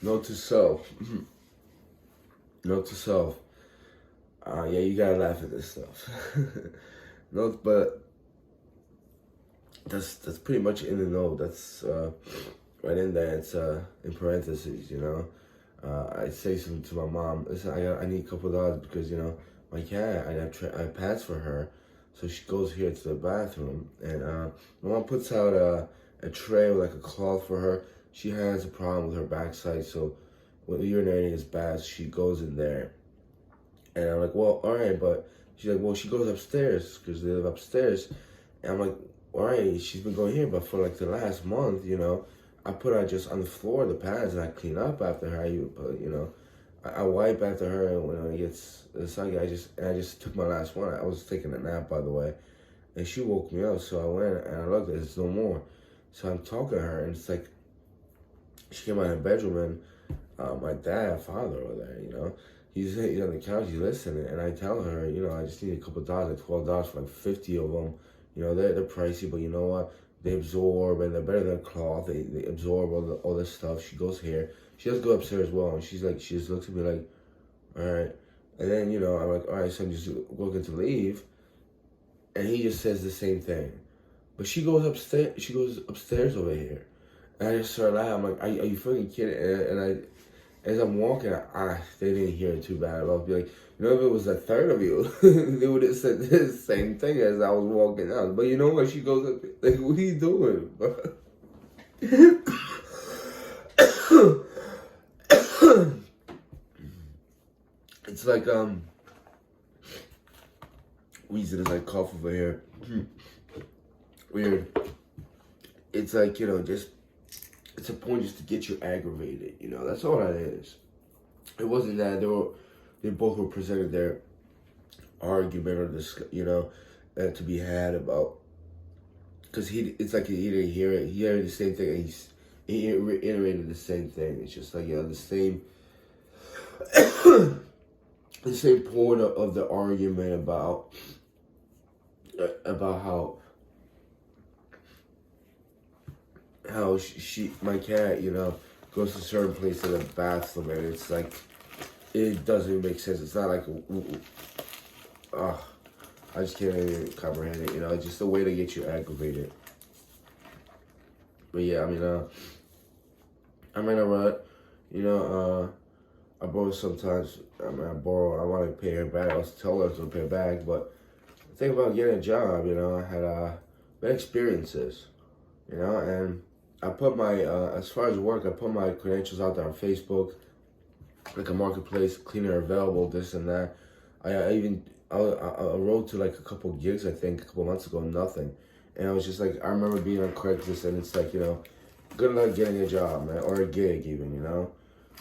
Note to self. Note to self. Yeah, you gotta laugh at this stuff. Note, but that's pretty much in the note. That's right in there. It's in parentheses. I say something to my mom. Listen, I need a couple of dollars because my cat. I have pads for her, so she goes here to the bathroom, and my mom puts out a tray with like a cloth for her. She has a problem with her backside, so when urinating is bad, she goes in there. And I'm like, well, all right, but she's like, well, she goes upstairs because they live upstairs. And I'm like, all right, she's been going here, but for like the last month, I put her just on the floor, the pads, and I clean up after her. I wipe after her, and when it gets soggy, I just took my last one. I was taking a nap, by the way, and she woke me up, so I went and I looked, there's no more. So I'm talking to her, and it's like, she came out of the bedroom, and my father over there. He's on the couch, he's listening, and I tell her, I just need a couple of dollars, like $12 for like 50 of them. They're pricey, but you know what? They absorb, and they're better than cloth. They absorb all this stuff. She goes here. She does go upstairs as well, and she's like, she just looks at me like, all right. And then, I'm like, all right, so I'm just looking to leave, and he just says the same thing. But she goes upstairs. She goes upstairs over here, and I just start laughing. I'm like, are you freaking kidding? As I'm walking, they didn't hear it too bad. I'll be like, if it was a third of you, they would have said the same thing as I was walking out. But you know what? She goes up, like, what are you doing? It's like, wheezing is like cough over here. Weird. It's like, just, it's a point just to get you aggravated, that's all that is. It wasn't that they both were presented their argument or to be had about, because it's like he didn't hear it. He heard the same thing, and he reiterated the same thing. It's just like the same the same point of the argument about how my cat goes to certain places in the bathroom, and it's like, it doesn't make sense. It's not like, I just can't even comprehend it. It's just a way to get you aggravated. But yeah, I'm in a rut. I borrow sometimes. I want to pay her back. I was telling her to pay her back, but the thing about getting a job, I had bad experiences, and I put my, as far as work, I put my credentials out there on Facebook, like a marketplace, cleaner available, this and that. I wrote to like a couple gigs, I think, a couple months ago, nothing. And I was just like, I remember being on Craigslist, and it's like, good luck getting a job, man, or a gig even,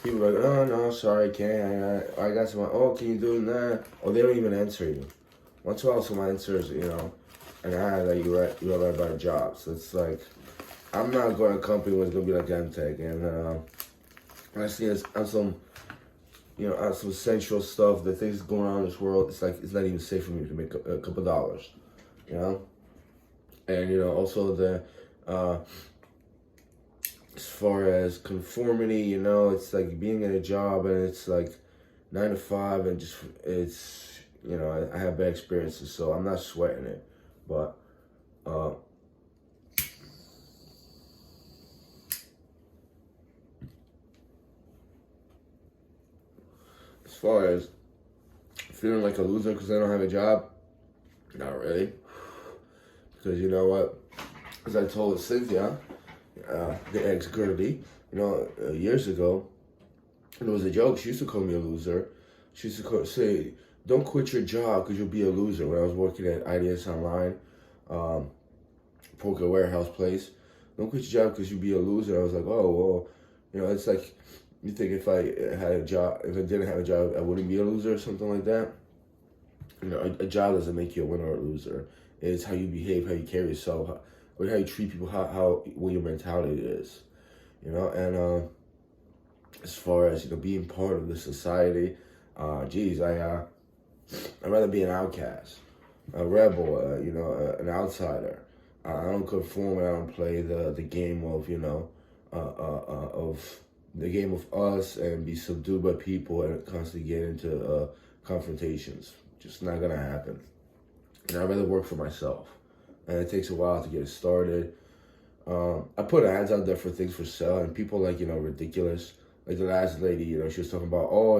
People are like, oh, no, sorry, can't. I got someone, oh, can you do that? Or they don't even answer you. Once in a while, someone answers, and you're right about a job. So it's like, I'm not going to a company where it's going to be like Emtech. And I see on some, on some sensual stuff, the things going on in this world, it's like, it's not even safe for me to make a couple dollars, And, also the, as far as conformity, it's like being in a job and it's like 9 to 5 and just, it's, I have bad experiences, so I'm not sweating it. But, as far as feeling like a loser because I don't have a job, not really. Because you know what? As I told Cynthia, the ex-girlie, years ago, and it was a joke. She used to call me a loser. She used to say, don't quit your job because you'll be a loser. When I was working at IDS Online, poker warehouse place, don't quit your job because you'll be a loser. I was like, oh, well, it's like, you think if I had a job, if I didn't have a job, I wouldn't be a loser or something like that? A job doesn't make you a winner or a loser. It's how you behave, how you carry yourself, how you treat people, what your mentality is, And as far as being part of the society, I'd rather be an outcast, a rebel, an outsider. I don't conform. I don't play the game of of the game of us and be subdued by people and constantly get into confrontations. Just not gonna happen. And I'd rather work for myself. And it takes a while to get it started. I put ads out there for things for sale, and people like, ridiculous. Like the last lady, she was talking about, oh,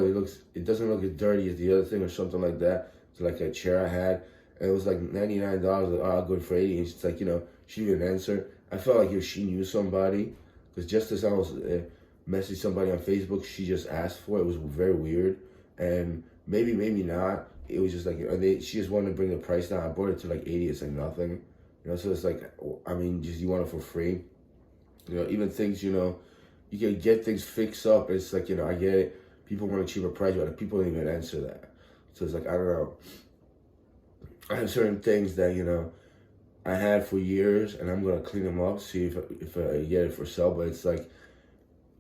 it doesn't look as dirty as the other thing or something like that. So like a chair I had, and it was like $99. Like, oh, I'll go for 80. And she's like, she didn't answer. I felt like if she knew somebody, because just as I was messaging somebody on Facebook, she just asked for it. It was very weird, and maybe not. It was just like she just wanted to bring the price down. I bought it to like 80. It's like nothing, So it's like, I mean, just you want it for free, Even things, you can get things fixed up. It's like, I get it. People want a cheaper price, but people don't even answer that. So it's like, I don't know. I have certain things that, I had for years, and I'm going to clean them up, see if I get it for sale. But it's like,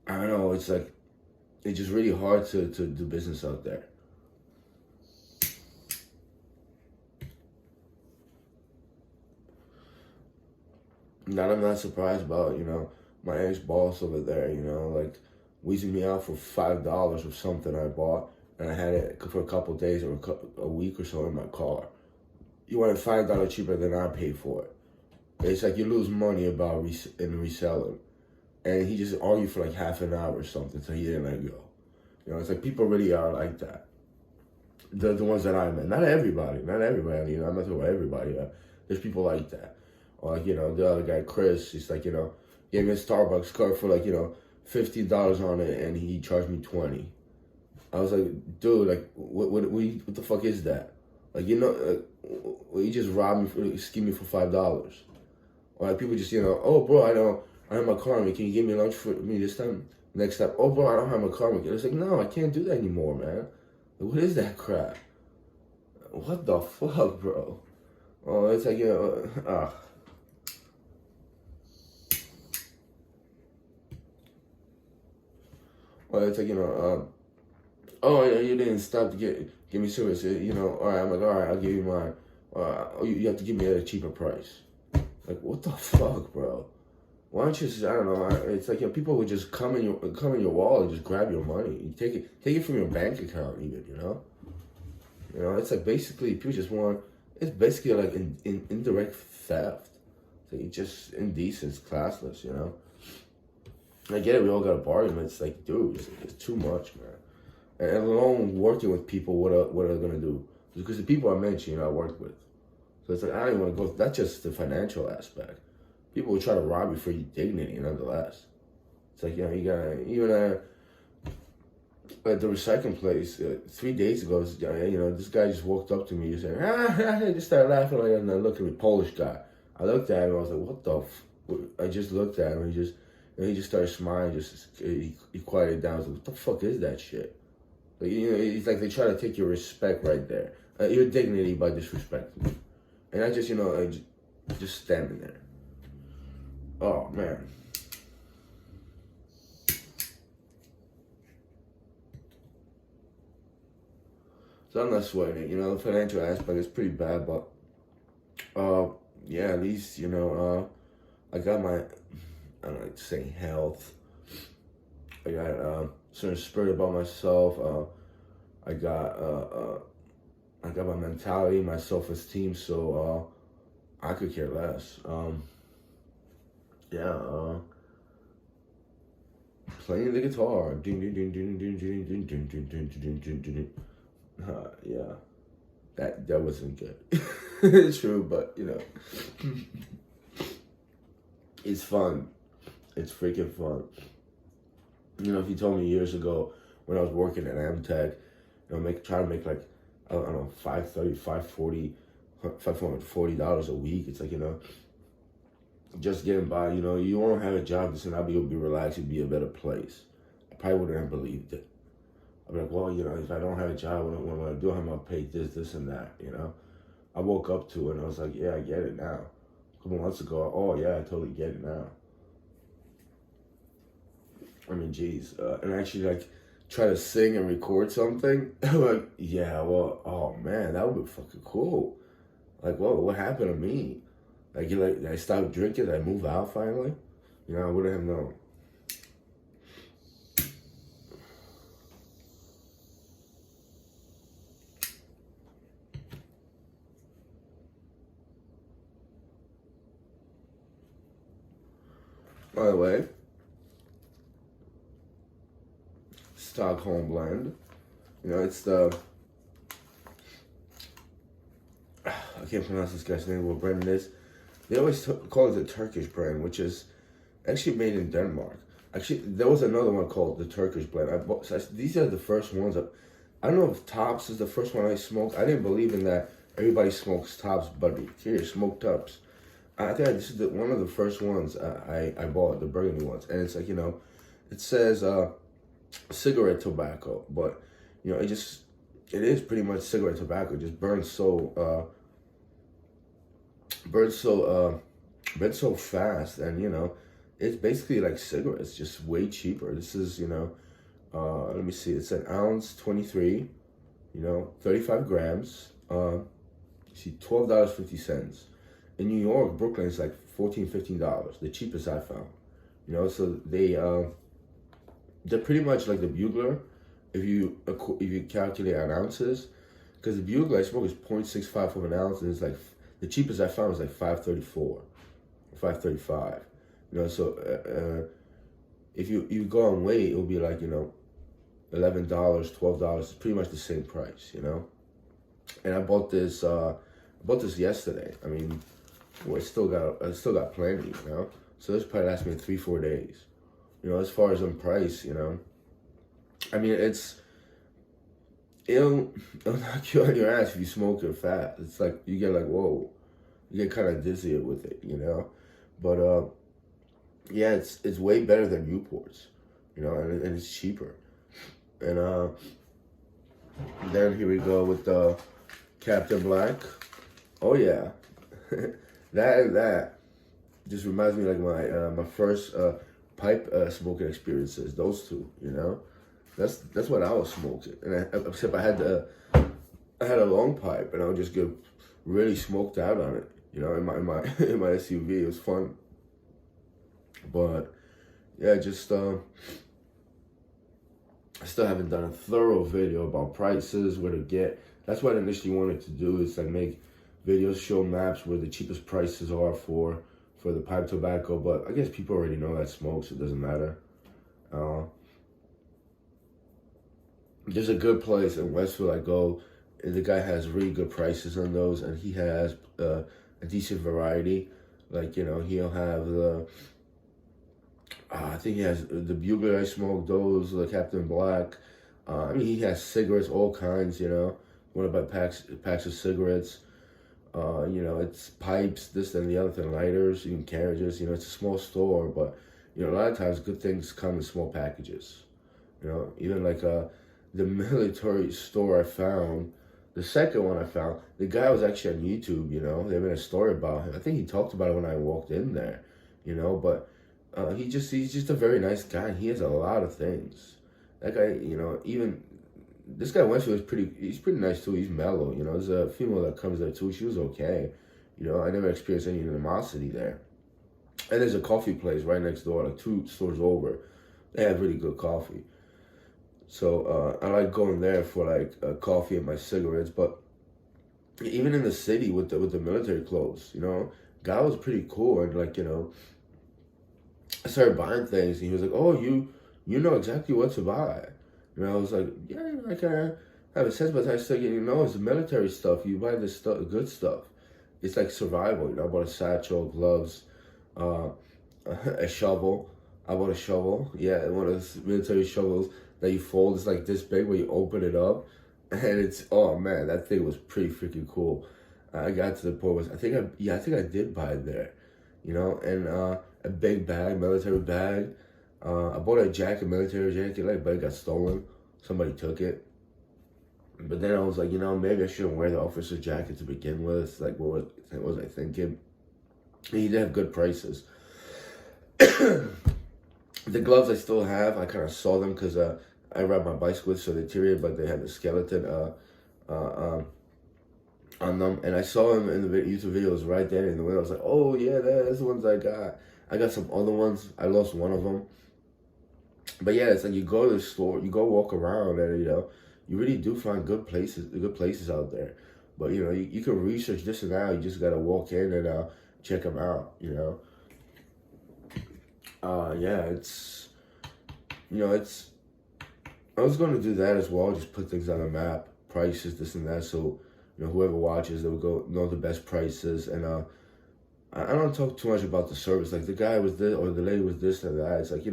I don't know. It's like, it's just really hard to do business out there. That I'm not surprised about, my ex-boss over there, like weasing me out for $5 or something I bought, and I had it for a couple of days or a week or so in my car. You want it $5 cheaper than I paid for it. It's like you lose money about in reselling. And he just argued for like half an hour or something, so he didn't let go. It's like people really are like that. The ones that I met. Not everybody. I'm not talking about everybody. There's people like that. Or like, the other guy, Chris, he's like, gave me a Starbucks card for like, $15 on it, and he charged me $20. I was like, dude, like, what the fuck is that? Like, you just robbed me, scheme me for $5. Or like people just, oh, bro, I have my car, man. Can you give me lunch for me this time? Next time, oh, bro, I don't have my car. It's like, no, I can't do that anymore, man. Like, what is that crap? What the fuck, bro? Oh, it's like, Well, it's like, oh, you didn't stop to give me service. All right, I'm like, all right, I'll give you mine. You have to give me at a cheaper price. Like, what the fuck, bro? Why don't you just, I don't know, it's like, people would just come in your wallet and just grab your money. You take it from your bank account even, It's like basically, people just want, it's basically like indirect theft. So you just indecent, it's classless, I get it, we all got a bargain, but it's like, dude, it's too much, man. And alone working with people, what are they gonna do? Because the people I mentioned, I worked with. So it's like, I don't even want to go, that's just the financial aspect. People will try to rob you for your dignity, nonetheless. It's like, you gotta, even at the recycling place, 3 days ago, this guy just walked up to me and said, he just started laughing like that, and I looked at me, Polish guy. I looked at him, I was like, what the I just looked at him, and he just started smiling, he quieted down. I was like, what the fuck is that shit? Like, it's like they try to take your respect right there. Your dignity by disrespecting you. And I just, just standing there. Oh, man. So I'm not sweating it, the financial aspect is pretty bad, but, yeah, at least, I got my, I don't like saying health. I got a certain spirit about myself. I got my mentality, my self-esteem, so I could care less. Playing the guitar. Yeah. That wasn't good. It's true, but it's fun. It's freaking fun. If you told me years ago when I was working at Amtech, trying to make like, I don't know, $540 a week. It's like, just getting by, you won't have a job that's not be able to be relaxed, it'd be a better place. I probably wouldn't have believed it. I'd be like, well, if I don't have a job, what am I going to do? How am I pay this, and that, I woke up to it and I was like, yeah, I get it now. A couple months ago, oh yeah, I totally get it now. I mean, geez, and actually like try to sing and record something. Like, yeah, well, oh man, that would be fucking cool. Like, whoa, what happened to me? Like, I stopped drinking, I moved out finally. I wouldn't have known. by the way. Stockholm blend. You know, it's the, I can't pronounce this guy's name, what brand it is. They always call it the Turkish brand, which is actually made in Denmark. Actually, there was another one called the Turkish blend. These are the first ones. I don't know if Tops is the first one I smoked. I didn't believe in that. Everybody smokes Tops, but here, smoke Tops. I think this is one of the first ones I bought, the burgundy ones. And it's like, you know, it says cigarette tobacco, but, you know, it is pretty much cigarette tobacco. It just burns so fast, and, you know, it's basically like cigarettes, just way cheaper. This is, you know, let me see, it's an ounce, 23, you know, 35 grams, you see, $12.50. In New York, Brooklyn, it's like $14, $15, the cheapest I found, you know, so they're pretty much like the Bugler, if you calculate on ounces, because the Bugler I smoke is 0.65 of an ounce, and it's like, the cheapest I found was like $5.34, $5.35. You know, so if you go on weight, it'll be like, you know, $11, $12. It's pretty much the same price, you know. And I bought this yesterday. I mean, well, I still got plenty, you know. So this probably lasts me 3-4 days. You know, as far as on price, you know. I mean, it'll knock you on your ass if you smoke it fast. It's like, you get like, whoa. You get kind of dizzy with it, you know. But, yeah, it's way better than Newports, you know, and it's cheaper. And then here we go with the Captain Black. Oh, yeah. that just reminds me like my first pipe smoking experiences. Those two, you know. That's what I was smoking, and except I had a long pipe, and I would just get really smoked out on it, you know, in my in my SUV. It was fun, but yeah, just I still haven't done a thorough video about prices, where to get. That's what I initially wanted to do, is like make videos, show maps where the cheapest prices are for the pipe tobacco. But I guess people already know that smoke, so it doesn't matter. There's a good place in Westfield I go, and the guy has really good prices on those, and he has a decent variety. Like, you know, he'll have the, I think he has the Bugler I smoke, those, the Captain Black. I mean, he has cigarettes, all kinds, you know. You want to buy packs of cigarettes. You know, it's pipes, this and the other thing, lighters, even carriages. You know, it's a small store, but, you know, a lot of times good things come in small packages. You know, even like the military store I found, the second one I found, the guy was actually on YouTube, you know. They made a story about him. I think he talked about it when I walked in there, you know, but he's just a very nice guy. He has a lot of things. That guy, you know, even this guy Westfield he's pretty nice too. He's mellow, you know. There's a female that comes there too. She was okay. You know, I never experienced any animosity there. And there's a coffee place right next door, like 2 stores over. They have really good coffee. So I like going there for like coffee and my cigarettes. But even in the city with the military clothes, you know, guy was pretty cool. And like, you know, I started buying things, and he was like, "Oh, you know exactly what to buy." And I was like, "Yeah, you know, I kind of have a sense," but I started getting, you know, it's the military stuff. You buy this stuff, good stuff. It's like survival. You know, I bought a satchel, gloves, a shovel. I bought a shovel. Yeah, one of those military shovels that you fold. It's like this big, where you open it up, and it's, oh man, that thing was pretty freaking cool. I got to the point where I think I did buy it there, you know, and a big bag, military bag. I bought a jacket, military jacket, but it got stolen. Somebody took it. But then I was like, you know, maybe I shouldn't wear the officer jacket to begin with. Like, what was I thinking? And he did have good prices. The gloves I still have. I kind of saw them because I ride my bicycle with, so they deteriorated, but they had the skeleton on them. And I saw them in the YouTube videos right there in the window. I was like, oh yeah, that's the ones I got. I got some other ones. I lost one of them. But yeah, it's like you go to the store, you go walk around, and, you know, you really do find good places out there. But, you know, you can research this and that. You just got to walk in and check them out, you know. Yeah, it's I was going to do that as well, just put things on a map, prices, this and that, so whoever watches, they will go know the best prices. And I don't talk too much about the service, like the guy was this or the lady was this and that. It's like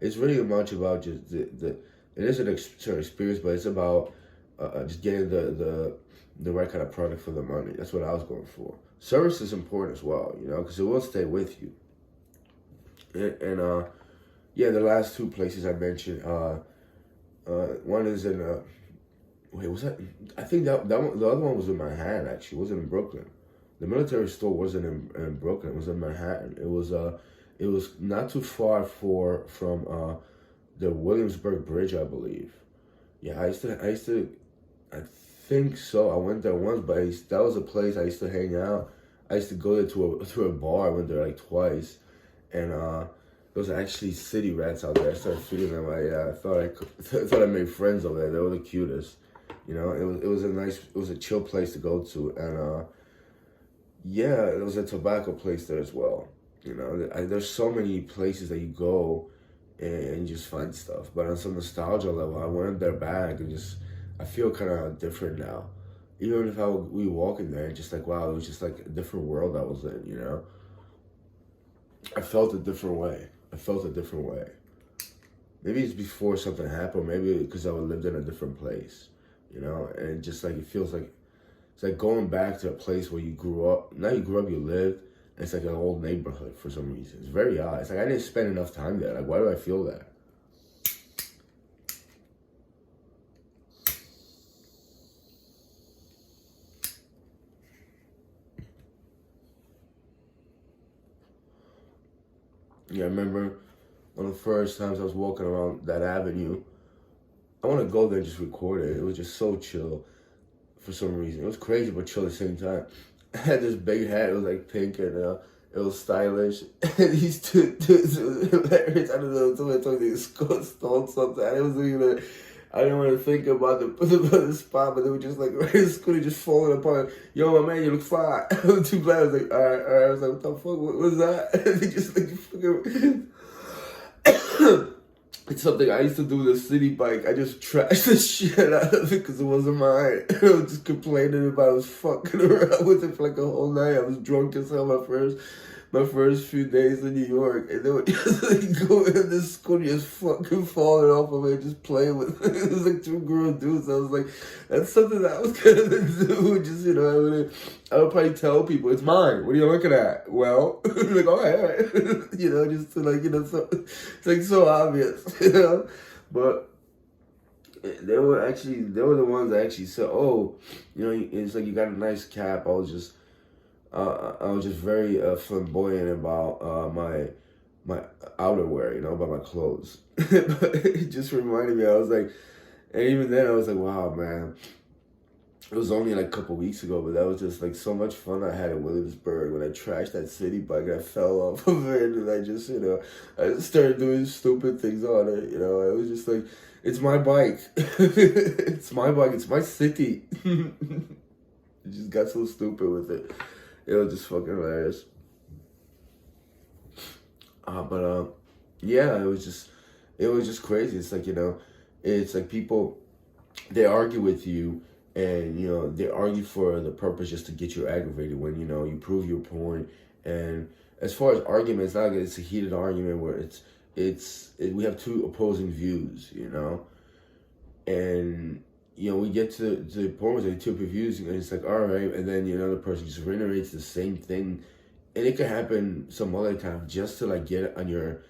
it's really much about just the it is an certain experience, but it's about just getting the right kind of product for the money. That's what I was going for. Service is important as well, because it will stay with you. And yeah, the last two places I mentioned, one is in wait, was that? I think that one, the other one was in Manhattan. Actually, it wasn't in Brooklyn. The military store wasn't in Brooklyn. It was in Manhattan. It was not too far from the Williamsburg Bridge, I believe. Yeah, I think so. I went there once, but that was a place I used to hang out. I used to go there to a bar. I went there like twice, and there was actually city rats out there. I started feeding them. I thought I thought I made friends over there. They were the cutest. It was a chill place to go to, and yeah, there was a tobacco place there as well. There's so many places that you go and just find stuff. But on some nostalgia level, I went there back and just I feel kind of different now. Even if we walk in there, just like wow, it was just like a different world I was in. I felt a different way. I felt a different way. Maybe it's before something happened. Maybe because I lived in a different place. And just like it feels like it's like going back to a place where you grew up. Now you grew up, you lived. And it's like an old neighborhood for some reason. It's very odd. It's like I didn't spend enough time there. Like why do I feel that? Yeah, I remember one of the first times I was walking around that avenue. I want to go there and just record it. It was just so chill for some reason. It was crazy but chill at the same time. I had this big hat. It was like pink and it was stylish. And these two dudes, it was hilarious. I don't know. Somebody told me they stole something. I didn't want to think about the spot, but they were just like right in school, just falling apart. Yo, my man, you look fine. I was too glad. I was like, all right, all right. I was like, what the fuck? What was that? And they just like fucking. It's something I used to do with a city bike. I just trashed the shit out of it because it wasn't mine. I was just complaining about it. I was fucking around with it for like a whole night. I was drunk as hell my first few days in New York. And they would just like go in this school just fucking falling off of it, just playing with it. It was like two girl dudes. I was like, that's something that I was gonna do. Just, I would probably tell people, it's mine. What are you looking at? Well, like, all right. Just to like, so, it's like so obvious, But they were the ones that actually said, oh, it's like you got a nice cap. I was just very flamboyant about my outerwear, about my clothes. But it just reminded me. I was like, and even then I was like, wow, man. It was only like a couple weeks ago, but that was just like so much fun I had in Williamsburg when I trashed that city bike and I fell off of it and I just, I just started doing stupid things on it, I was just like, it's my bike. It's my bike, it's my city. I just got so stupid with it. It was just fucking hilarious. But yeah, it was just crazy. It's like, it's like people, they argue with you and, they argue for the purpose just to get you aggravated when, you prove your point. And as far as arguments, not like it's a heated argument where we have two opposing views, and we get to the point where they two views, and it's like, all right, and then the other person just reiterates the same thing, and it could happen some other time just to like get on your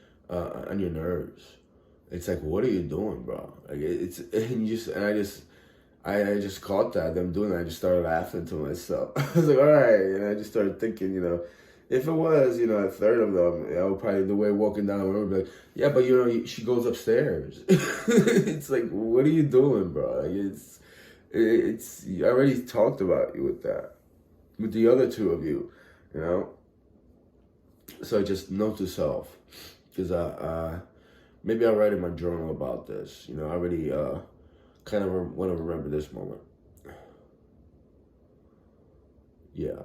nerves. It's like, what are you doing, bro? Like I just caught that them doing that. I just started laughing to myself. I was like, all right, and I just started thinking, if it was, a third of them, I would probably the way walking down the road be like, yeah, but she goes upstairs. It's like, what are you doing, bro? Like it's I already talked about you with that, with the other two of you, So just note to self, because maybe I'll write in my journal about this. I already kind of want to remember this moment. Yeah.